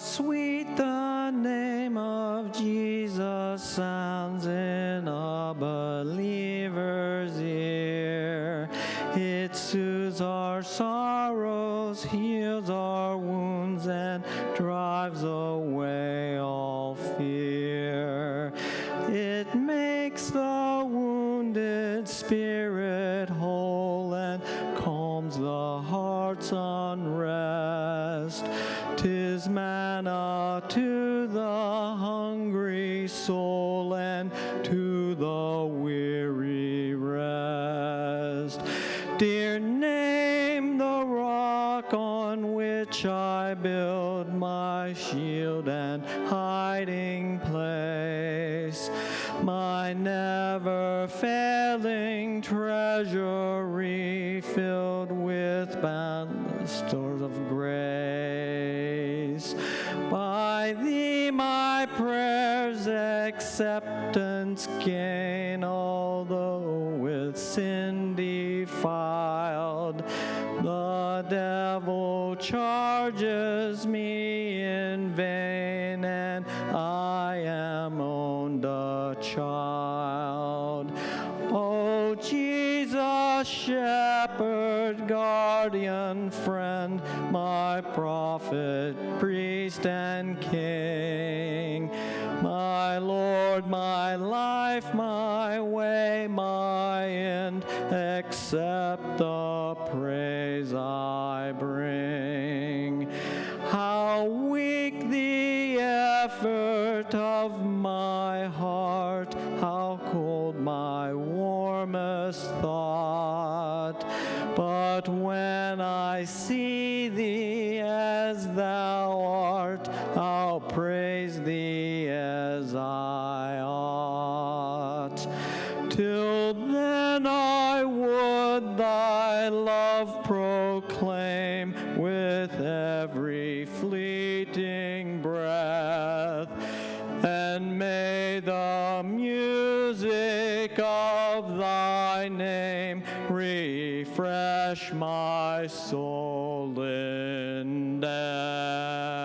sweet the name of Jesus sounds in a believer's ear. It soothes our sorrows, heals our wounds, and drives away all fear. It makes the wounded spirit whole and calms the heart's unrest. 'Tis manna to the hungry soul and to the weary rest. Dear name, the rock on which I build my shield and hiding place, my never-failing treasury filled with boundless stores of grace. By thee my prayers acceptance gain, although with sin defiled. The devil charges me in vain, and I am owned a child. O Jesus, shepherd, guardian, friend, my prophet, priest, and king, my Lord, my life, my way, my end, accept the praise I bring. How weak the effort of my heart, how cold my warmest thought. But when I see thee as thou art, I'll praise thee as I ought. Till then I would thy love proclaim with every fleeting breath, and may the music of thy name refresh my soul in death.